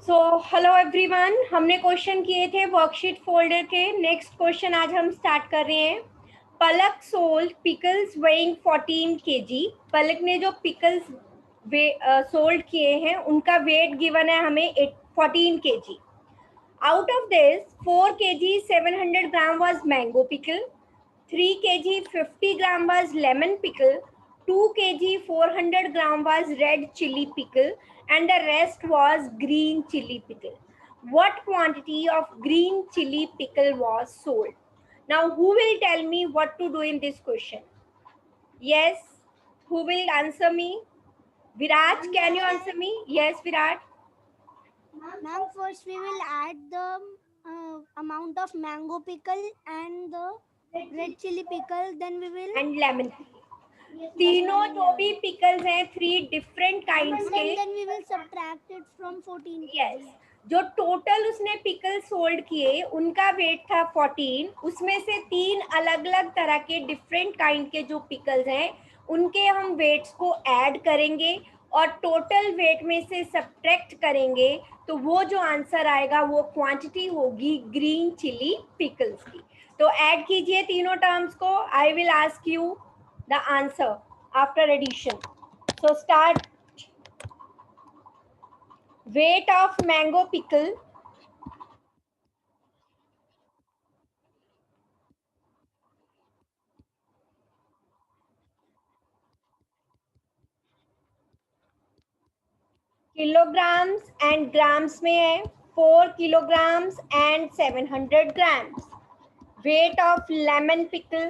So hello everyone, हमने question किए थे वर्कशीट फोल्डर के। नेक्स्ट क्वेश्चन आज हम स्टार्ट कर रहे हैं। पलक सोल्ड पिकल्स वेइंग 14 केजी। पलक ने जो पिकल्स सोल्ड किए हैं उनका वेट गिवन है हमें 14 KG. Out of this 4 KG 700 gram was mango pickle, 3 kg 50 gram was lemon pickle, 2 kg 400 gram was red chili pickle, and the rest was green chili pickle. What quantity of green chili pickle was sold? Now, who will tell me what to do in this question? Yes, who will answer me? Virat, can you answer me? Yes, Virat. Ma'am, first we will add the amount of mango pickle and the red chili pickle. Then we will And lemon. तीनों जो भी pickles हैं, 3 different kinds के। and then we will subtract it from 14 yes, kg. जो total उसने pickle sold किए उनका wait था 14। उसमें से 3 अलग अलग तरह के डिफरेंट काइंड के जो पिकल्स हैं उनके हम वेट्स को ऐड करेंगे और टोटल वेट में से सब्ट्रैक्ट करेंगे, तो वो जो आंसर आएगा वो क्वांटिटी होगी ग्रीन चिली पिकल्स की। तो ऐड कीजिए तीनों टर्म्स को। I will ask you the answer after addition. So start. Weight of mango pickle, kilograms and grams में है। 4 kilograms and 700 grams. Weight of lemon pickle,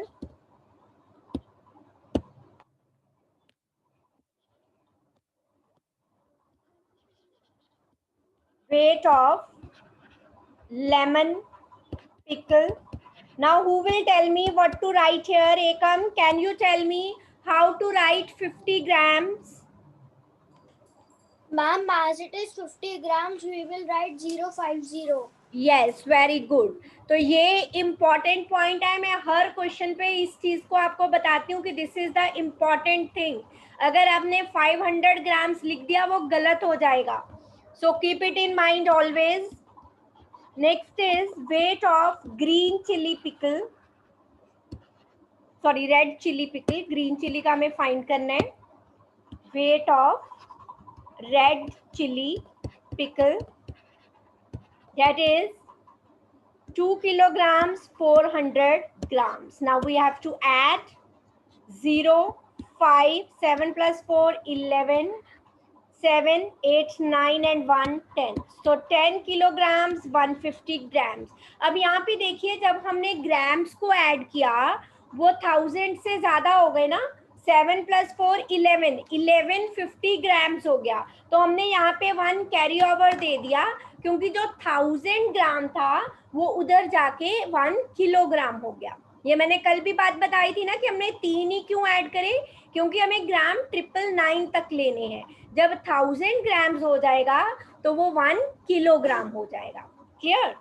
weight of lemon pickle. Now who will tell me what to write here? Ekam, can you tell me how to write 50 grams? Ma'am, as it is 50 grams, we will write 050. Yes, very good. तो ये important point है। मैं हर question पे इस चीज को आपको बताती हूँ कि this is the important thing. अगर आपने 500 ग्राम्स लिख दिया वो गलत हो जाएगा। So keep it in mind always. Next is weight of green chilli pickle, sorry red chilli pickle. Green chilli का हमें फाइंड करना है। Weight of red chilli pickle, that is 2 kilograms 400 grams. Now we have to add 0, 5, 7 plus 4 11, 7, 8, 9 and 1 10. So 10 kilograms 150 grams. अब यहाँ पे देखिए, जब हमने ग्राम्स को ऐड किया वो 1000 से ज़्यादा हो गए ना। 7 plus 4 11, 1150 ग्राम्स हो गया। तो हमने यहाँ पे 1 कैरी ओवर दे दिया, क्योंकि जो 1000 ग्राम था वो उधर जाके 1 किलोग्राम हो गया। ये मैंने कल भी बात बताई थी ना कि हमने 3 ही क्यों ऐड करे, क्योंकि हमें ग्राम 999 तक लेने हैं। जब 1000 ग्राम्स हो जाएगा तो वो 1 किलोग्राम हो जाएगा। Clear?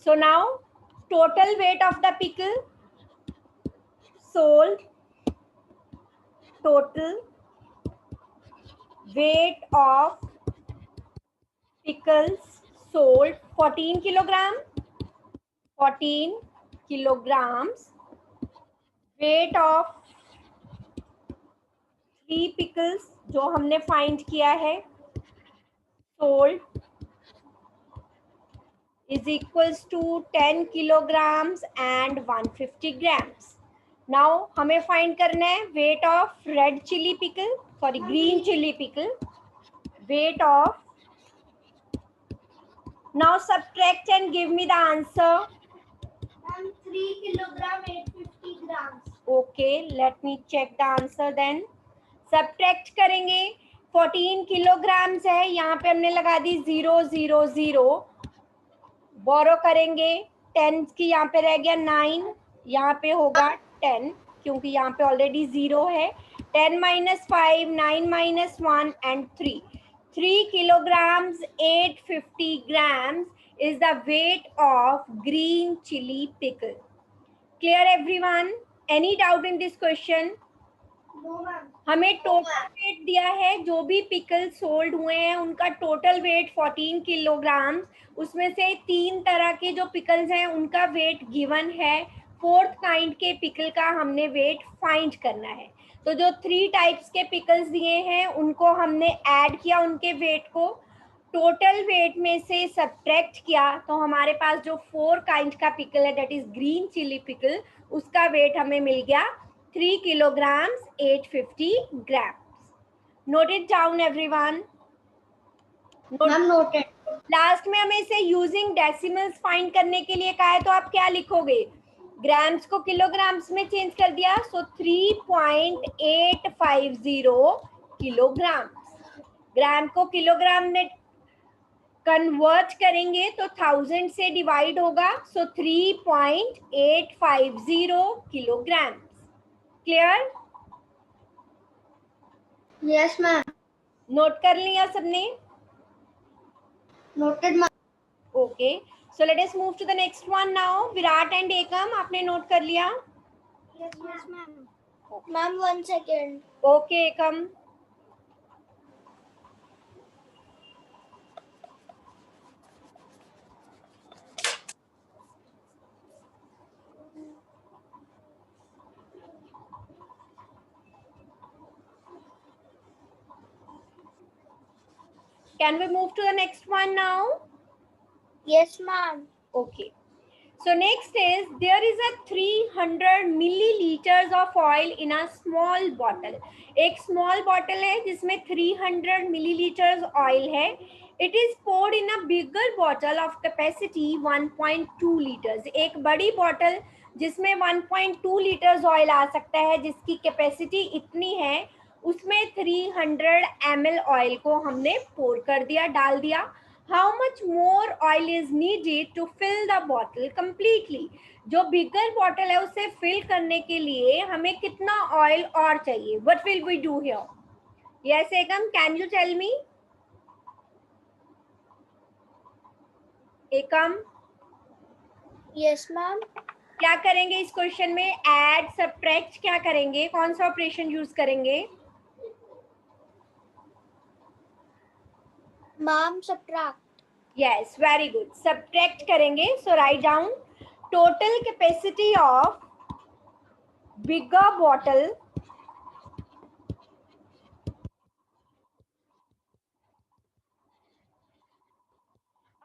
So now total weight of the pickle sold, total weight of pickles sold 14 kilogram, 14 kilograms. Weight of 3 pickles जो हमने फाइंड किया है sold is equals to 10 kilograms and 150 grams. Now हमें फाइंड करना है weight of red chili pickle, sorry green chili pickle. Weight of, now subtract and give me the answer. 3 kilogram 850 grams. Okay, let me check the answer then. Subtract करेंगे। 14 kilograms है, यहाँ पे हमने लगा दी 0 0 0। बोरो करेंगे 10 की, यहाँ पे रह गया 9, यहाँ पे होगा 10 क्योंकि यहाँ पे ऑलरेडी 0 है। 10 minus 5, 9 minus 1 and 3. 3 kilograms 850 grams is the weight of green chili pickle. Clear everyone? Any doubt in this question? हमें टोटल वेट दिया है, जो भी पिकल सोल्ड हुए हैं उनका टोटल वेट 14 किलोग्राम। उसमें से 3 तरह के जो पिकल्स हैं उनका वेट गिवन है। 4th काइंड के पिकल का हमने वेट फाइंड करना है। तो जो 3 टाइप्स के पिकल्स दिए हैं उनको हमने ऐड किया, उनके वेट को टोटल वेट में से सब्ट्रैक्ट किया, तो हमारे पास जो 4 काइंड का पिकल है that is green chilli pickle, उसका वेट हमें मिल गया 3 kilograms 850 grams. Note it down everyone. Noted. Last में हमें इसे यूजिंग डेसिमल्स फाइंड करने के लिए कहा है, तो आप क्या लिखोगे? ग्राम्स को किलोग्राम्स में चेंज कर दिया, सो 3.850 किलोग्राम्स। ग्राम को किलोग्राम में कन्वर्ट करेंगे तो 1000 से डिवाइड होगा, so 3.850 kilograms. Clear? Yes, ma'am. Note कर लिया सबने? Noted, ma'am. Okay, so let us move to the next one now. Virat and Ekam, आपने नोट कर लिया? Yes, ma'am. Ma'am, 1 second. Okay Ekam. Can we move to the next one now? Yes, ma'am. Okay. So next is, there is a 300 milliliters of oil in a small bottle. एक small bottle है जिसमें 300 milliliters oil है. It is poured in a bigger bottle of capacity 1.2 liters. एक बड़ी bottle जिसमें 1.2 liters oil आ सकता है, जिसकी capacity इतनी है, उसमें 300 ml oil को हमने pour कर दिया, डाल दिया. How much more oil is needed to fill the bottle completely? जो बिगर बॉटल है उसे फिल करने के लिए हमें कितना ऑयल और चाहिए? What will we do here? Yes, Ekam, can you tell me? Ekam, Yes, ma'am. क्या करेंगे इस क्वेश्चन में? ऐड, सब्ट्रैक्ट, क्या करेंगे? कौन सा ऑपरेशन यूज करेंगे? Ma'am, subtract. Yes, very good. Subtract करेंगे. So write down total capacity of bigger bottle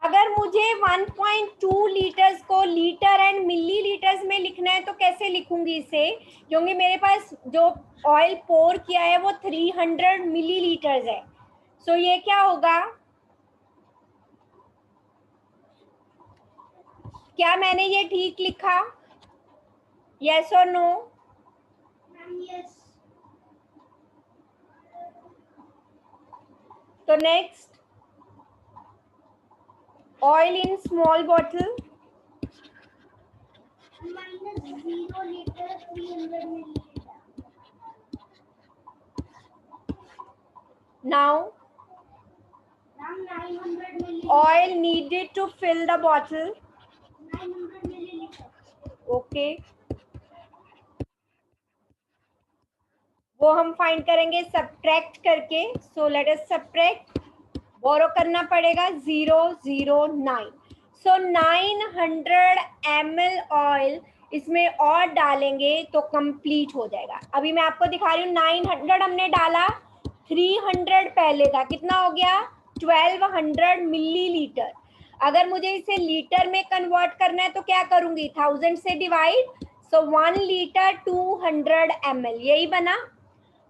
अगर मुझे 1.2 लीटर्स को लीटर एंड मिली लीटर्स में लिखना है तो कैसे लिखूंगी इसे? क्योंकि मेरे पास जो ऑयल पोर किया है वो 300 मिली लीटर्स है. सो ये क्या होगा? क्या मैंने ये ठीक लिखा? यस और नो? Yes. तो next, oil in small bottle Minus 0 liter 300 milliliter. now Ma'am, 900 milliliter. oil needed to fill the bottle. 900 milliliter. Okay, वो हम फाइंड करेंगे सब्ट्रैक्ट करके. सो लेट अस सब्ट्रैक्ट, बोरो करना पड़ेगा 009. सो 900 ml ऑयल इसमें और डालेंगे तो कंप्लीट हो जाएगा. अभी मैं आपको दिखा रही हूँ, 900 हमने डाला, 300 पहले था, कितना हो गया? 1200 मिलीलीटर. अगर मुझे इसे लीटर में कन्वर्ट करना है तो क्या करूंगी? 1000 से डिवाइड, सो 1 लीटर 200 ml, यही बना.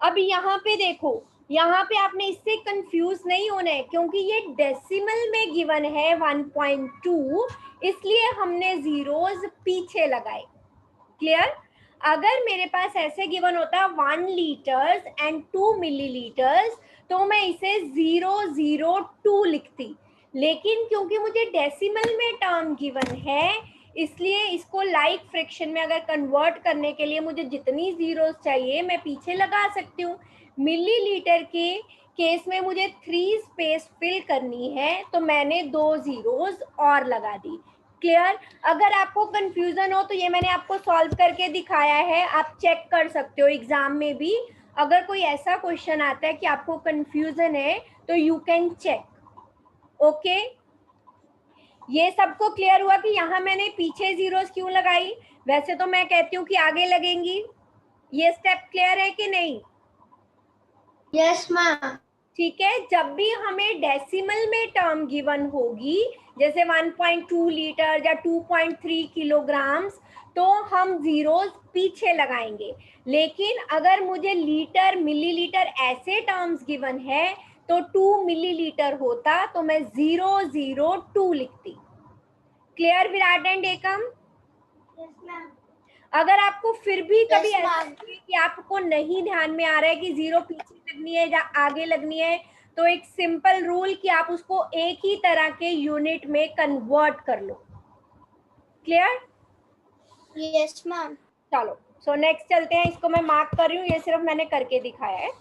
अब यहाँ पे देखो, यहाँ पे आपने इससे कंफ्यूज नहीं होना है क्योंकि ये डेसिमल में गिवन है 1.2, इसलिए हमने जीरोस पीछे लगाए. क्लियर? अगर मेरे पास ऐसे गिवन होता 1 लीटर्स एंड 2 मिलीलीटर्स तो मैं इसे 002 लिखती, लेकिन क्योंकि मुझे डेसिमल में टर्म गिवन है इसलिए इसको लाइक फ्रैक्शन में अगर कन्वर्ट करने के लिए मुझे जितनी जीरोस चाहिए मैं पीछे लगा सकती हूँ. मिलीलीटर के केस में मुझे 3 स्पेस फिल करनी है तो मैंने 2 जीरोस और लगा दी. क्लियर? अगर आपको कंफ्यूजन हो तो ये मैंने आपको सॉल्व करके दिखाया है, आप चेक कर सकते हो एग्जाम में भी. अगर कोई ऐसा क्वेश्चन आता है कि आपको कंफ्यूजन है तो यू कैन चेक. ओके, ये सबको क्लियर हुआ कि यहाँ मैंने पीछे जीरोस क्यों लगाई? वैसे तो मैं कहती हूँ कि आगे लगेंगी. ये स्टेप क्लियर है कि नहीं? Yes ma'am. ठीक है, जब भी हमें डेसिमल में टर्म गिवन होगी, जैसे 1.2 लीटर या 2.3 किलोग्राम्स, तो हम जीरोस पीछे लगाएंगे. लेकिन अगर मुझे लीटर, मिलीलीटर ऐसे टर्म्स गिवन है तो 2 मिलीलीटर होता तो मैं 002 लिखती. Clear Virat and Ekam? Yes ma'am. अगर आपको फिर भी कभी Yes, ऐसा ma'am. लगे कि आपको नहीं ध्यान में आ रहा है कि जीरो पीछे लगनी है या आगे लगनी है, तो एक सिंपल रूल कि आप उसको एक ही तरह के यूनिट में कन्वर्ट कर लो. क्लियर? Yes ma'am. चलो, सो नेक्स्ट चलते हैं. इसको मैं मार्क कर रही हूँ, ये सिर्फ मैंने करके दिखाया है.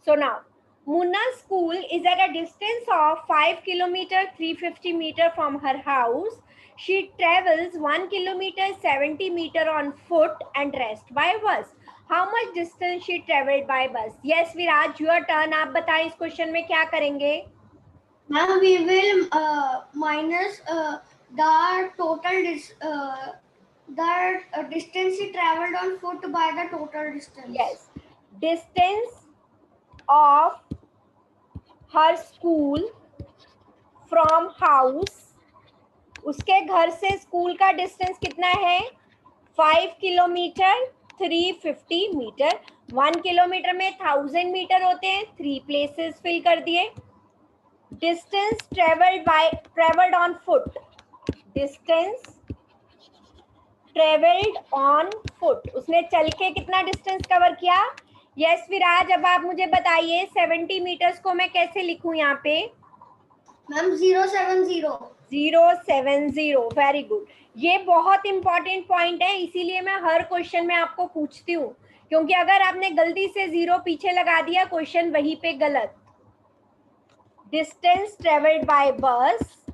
So now, Munna's school is at a distance of 5 kilometers 350 meter from her house. She travels 1 kilometer 70 meter on foot and rest by bus. How much distance she traveled by bus? Yes, Viraj, your turn. आप बताएं इस question में क्या करेंगे? Ma'am, we will minus the total distance she traveled on foot by the total distance. Yes, distance of her school from house. उसके घर से school का डिस्टेंस कितना है? 5 किलोमीटर 350 मीटर. 1 किलोमीटर में 1000 मीटर होते हैं. 3 प्लेसेस फिल कर दिए. Distance travelled on foot. Distance travelled on foot, उसने चल के कितना डिस्टेंस कवर किया? यस विराज, अब आप मुझे बताइए 70 मीटर्स को मैं कैसे लिखूं यहाँ पे? मैम 070. 070. Very good. ये बहुत इंपॉर्टेंट पॉइंट है, इसीलिए मैं हर क्वेश्चन में आपको पूछती हूँ, क्योंकि अगर आपने गलती से जीरो पीछे लगा दिया, क्वेश्चन वहीं पे गलत. डिस्टेंस ट्रेवल्ड बाय बस,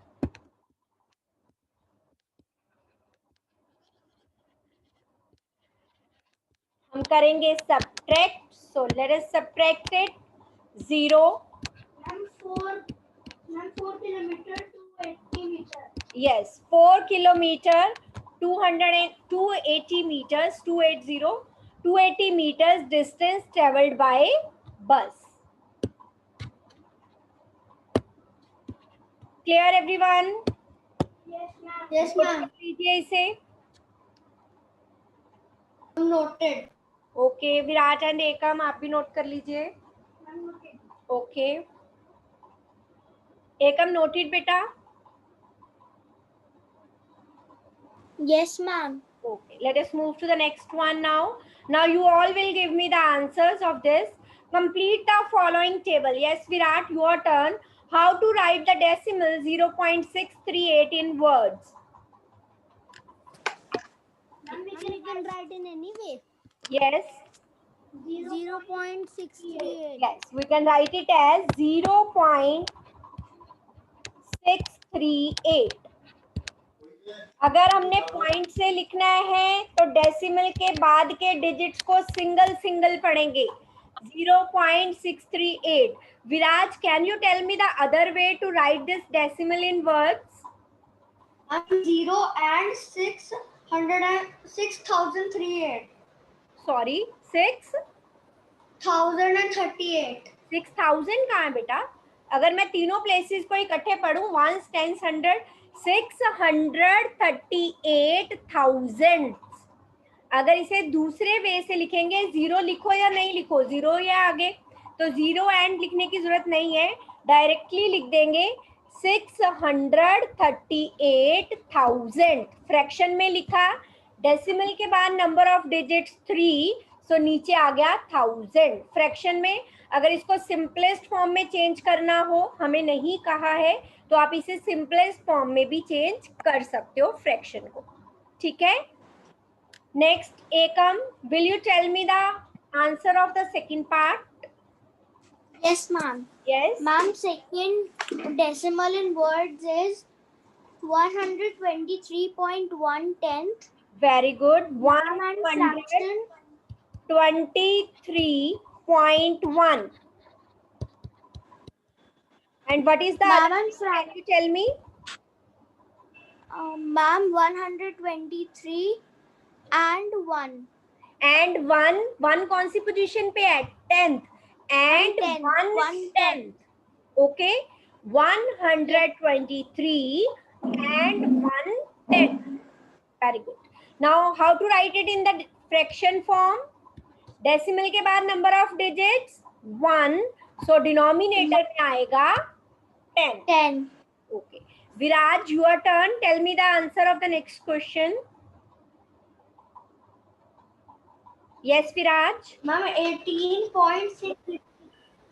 हम करेंगे subtract. So let us subtract it. 0. Ma'am 4 kilometre 280 metre. Yes, 4 kilometer 280 meters, 280 meters distance traveled by bus. Clear everyone? Yes ma'am. लीजिए इसे. Noted. ओके, विराट एंड एकम आप भी नोट कर लीजिए. ओके, एकम नोटेड बेटा. Yes ma'am. Okay, let us move to the next one now. Now you all will give me the answers of this. Complete the following table. Yes, Virat, your turn. How to write the decimal 0.638 in words? We can write in any way. Yes. 0.638. Yes, we can write it as 0.638. अगर हमने point से लिखना है तो decimal के बाद के digits को सिंगल सिंगल पढ़ेंगे. 0.638. Viraj, can you tell me the other way to write this decimal in words? 0 and 6,038. Sorry, 6,038. 6,000 कहाँ है बेटा? अगर मैं तीनों प्लेसेस को इकट्ठे पढ़ूं, 1 10 100, 638,000. अगर इसे दूसरे वे से लिखेंगे, जीरो लिखो या नहीं लिखो, जीरो या आगे, तो जीरो एंड लिखने की जरूरत नहीं है, डायरेक्टली लिख देंगे 638,000. फ्रैक्शन में लिखा, डेसिमल के बाद नंबर ऑफ डिजिट्स 3, सो नीचे आ गया 1000. फ्रैक्शन में अगर इसको सिंपलेस्ट फॉर्म में चेंज करना हो, हमें नहीं कहा है, तो आप इसे सिंपलेस्ट फॉर्म में भी चेंज कर सकते हो फ्रैक्शन को. ठीक है. Next, Ekam, will you tell me the answer of the second part? Yes, ma'am. Yes. Ma'am, second decimal in words is 123.1/10. Very good. Ma'am, and fraction 123.1 0.1. And what is the other thing? Can you tell me? Ma'am, 123 and 1. And one कौन सी position पे है? 10th. And 1/10. Okay, 123 and 1/10. Very good. Now how to write it in the fraction form? Decimal के बाद number of digits 1, so denominator में आएगा 10. 10. Okay, Viraj, your turn. Tell me the answer of the next question. Yes, Viraj. Ma'am, 18.6.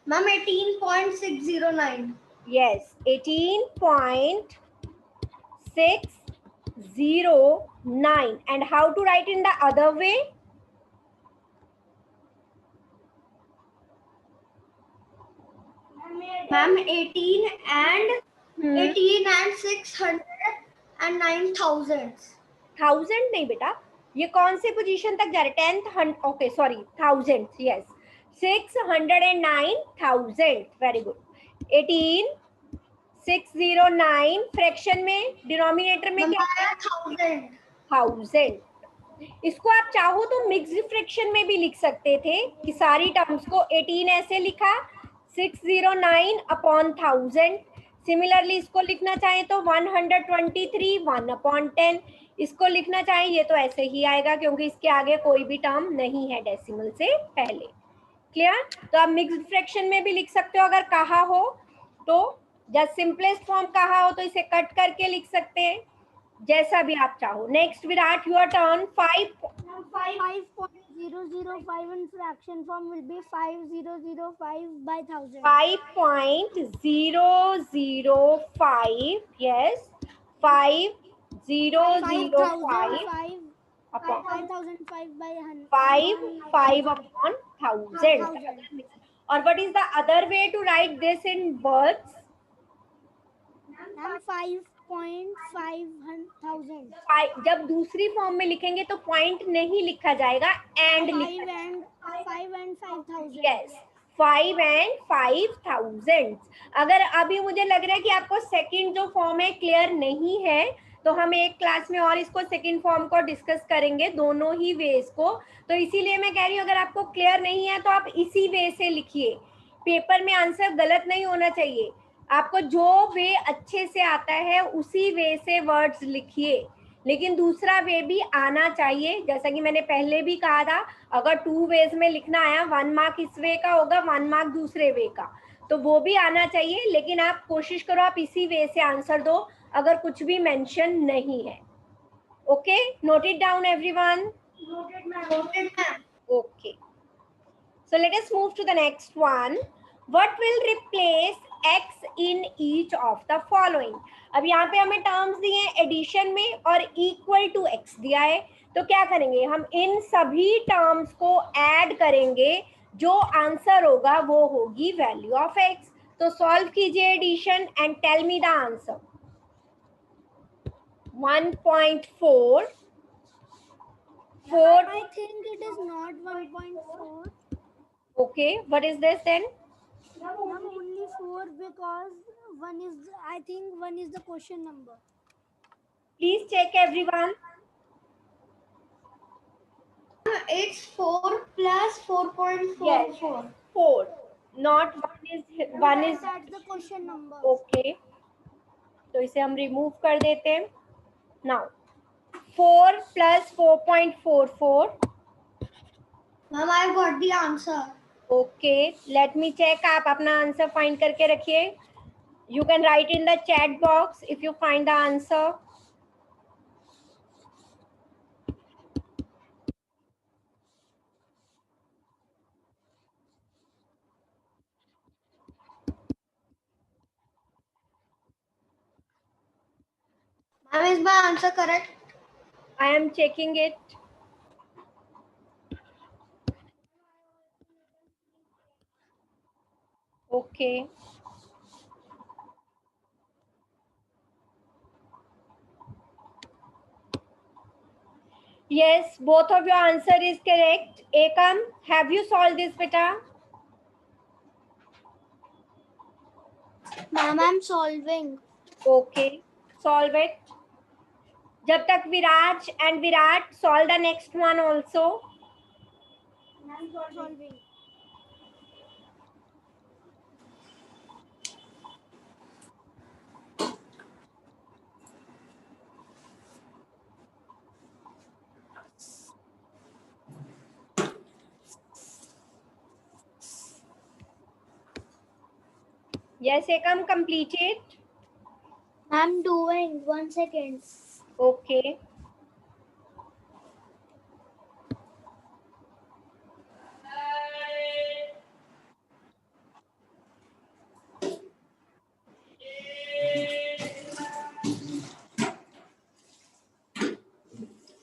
Ma'am, 18.609. Yes, 18.609. And how to write in the other way? Ma'am, 18 and 600 and 9,000. 1000 नहीं बेटा, ये कौन से position तक जा रहे? 10th. Okay sorry, 1000. Yes, 609,000. Very good. 18609 fraction में denominator में क्या है? 1000. इसको आप चाहो तो मिक्स्ड फ्रैक्शन में भी लिख सकते थे कि सारी टर्म्स को 18 ऐसे लिखा, 609 अपॉन 1000. सिमिलरली इसको लिखना चाहें तो 123 1/10. इसको लिखना चाहें ये तो ऐसे ही आएगा क्योंकि इसके आगे कोई भी टर्म नहीं है डेसिमल से पहले. क्लियर? तो आप मिक्स्ड फ्रैक्शन में भी लिख सकते हो अगर कहा हो तो. जब सिंपलेस्ट फॉर्म कहा हो तो इसे कट करके लिख सकते हैं, जैसा भी आप चाहो. Next Virat, your turn. 5.005 in fraction form will be 5005 by 1000. 5.005. Yes, 5005 upon 5005 by 100. 5 upon 1000. Or what is the other way to write this in words? 5.5000. जब दूसरी फॉर्म में लिखेंगे तो पॉइंट नहीं लिखा जाएगा, एंड 5 and 5000. Yes, 5 and 5000. अगर अभी मुझे लग रहा है कि आपको सेकंड जो फॉर्म है क्लियर नहीं है, तो हम एक क्लास में और इसको सेकंड फॉर्म को डिस्कस करेंगे, दोनों ही वेज को. तो इसीलिए मैं कह रही हूँ अगर आपको क्लियर नहीं है तो आप इसी वे से लिखिए. पेपर में आंसर गलत नहीं होना चाहिए. आपको जो वे अच्छे से आता है उसी वे से वर्ड्स लिखिए, लेकिन दूसरा वे भी आना चाहिए. जैसा कि मैंने पहले भी कहा था, अगर 2 वेज में लिखना आया, 1 मार्क इस वे का होगा, 1 मार्क दूसरे वे का, तो वो भी आना चाहिए. लेकिन आप कोशिश करो आप इसी वे से आंसर दो अगर कुछ भी मेंशन नहीं है. Okay, note it down everyone. Noted, ma'am. Okay, so let us move to the next one. What will replace x in each of the following? अब यहाँ पे हमें टर्म्स दिए हैं एडिशन में और इक्वल टू x दिया है, तो क्या करेंगे हम? इन सभी टर्म्स को ऐड करेंगे, जो आंसर होगा वो होगी वैल्यू ऑफ x. तो सॉल्व कीजिए addition and tell me the answer. 1.4. I think it is not 1.4. Okay, what is this then? Ma'am, only 4 because I think 1 is the question number. Please check everyone. It's 4 plus 4.44. Yes, 4. Not 1 is That's the question number. okay. तो इसे हम remove कर देते हैं. Now 4 plus 4.44. Ma'am, I got the answer. Okay, let me check. आप अपना answer find करके रखिए. You can write in the chat box if you find the answer. Ma'am, is my answer correct? I am checking it. Okay. Yes, both of your answer is correct. Ekam, have you solved this, beta? Ma'am, I'm solving. Okay, solve it. जब तक विराज and Virat solve the next one also. Solving. Yes, Ekam, complete it. I'm doing. 1 second. Okay.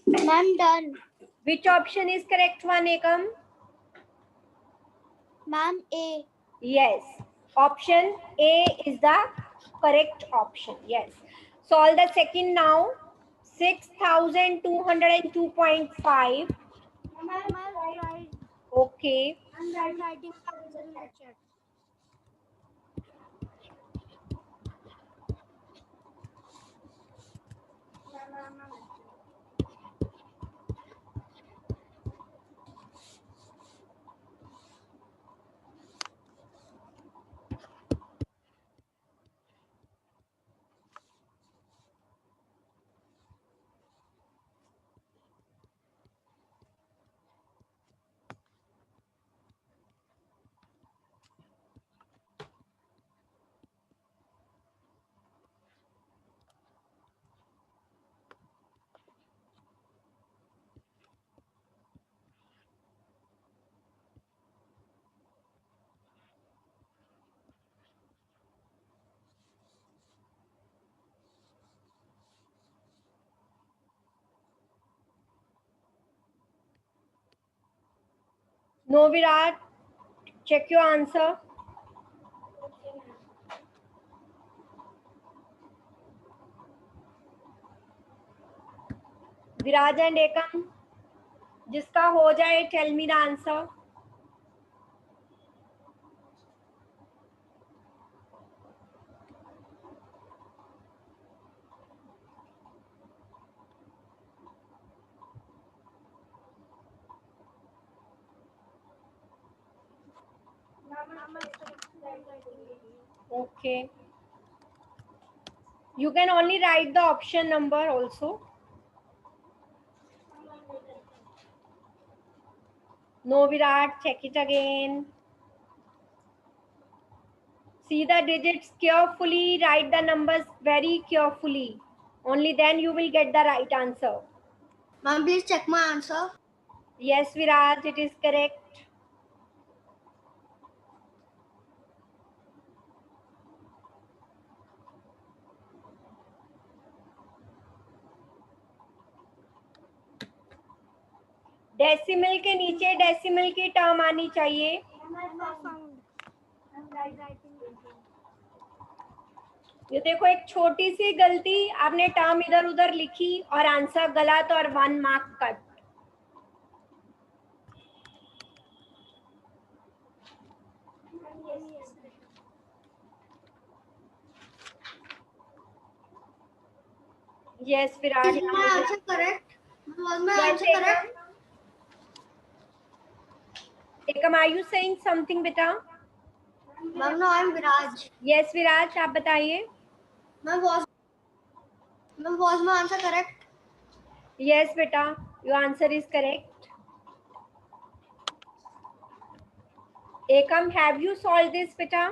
Ma'am, done. Which option is correct one, Ekam? Ma'am, A. Yes. Option A is the correct option. Yes. Solve the second now. 6,202.5. Ma'am, I've tried. Okay. I'm writing the answer in the chat. No, Virat. Check your answer. Viraj and Ekam. जिसका हो जाए, tell me the answer. Okay. You can only write the option number also. No, Virat. Check it again. See the digits carefully. Write the numbers very carefully. Only then you will get the right answer. Ma'am, please check my answer. Yes, Viraj, it is correct. Decimal के नीचे decimal की term आनी चाहिए. ये देखो, एक छोटी सी गलती, आपने टर्म इधर उधर लिखी और आंसर गलत और 1 mark cut. Yes, Virat. Is my answer correct? Was my Yes, answer correct? Ekam, are you saying something, beta? Ma'am, no, I'm Viraj. Yes, Viraj, आप बताइए. Ma'am, was my answer correct? Yes, beta, your answer is correct. Ekam, have you solved this, beta?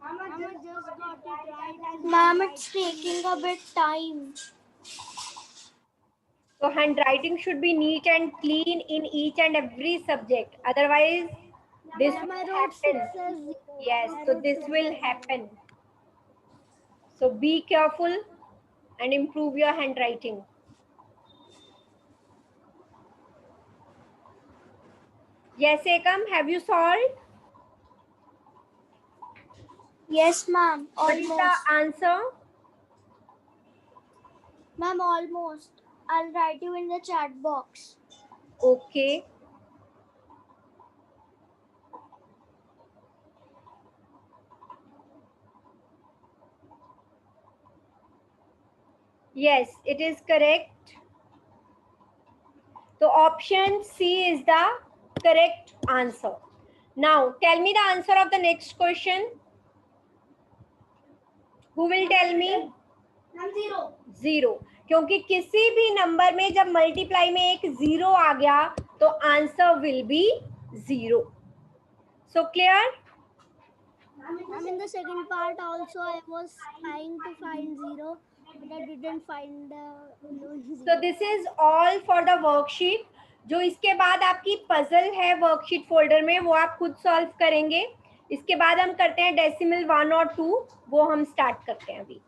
Ma'am, I just got it right. Ma'am, it's taking a bit time. So handwriting should be neat and clean in each and every subject. Otherwise, this will happen. Yes, so this will happen. So be careful and improve your handwriting. Yes, Ekam, have you solved? Yes, ma'am. What is the answer? Ma'am, almost. I'll write you in the chat box. Okay. Yes, it is correct. So option C is the correct answer. Now tell me the answer of the next question. Who will tell me? 0. क्योंकि किसी भी number में जब multiply में एक 0 आ गया तो answer will be 0. So clear? Ma'am, in the second part also I was trying to find 0, but I didn't find the So 0. this is all for the worksheet. जो इसके बाद आपकी पजल है वर्कशीट फोल्डर में वो आप खुद solve करेंगे. इसके बाद हम करते हैं डेसिमल 1 और 2, वो हम स्टार्ट करते हैं अभी.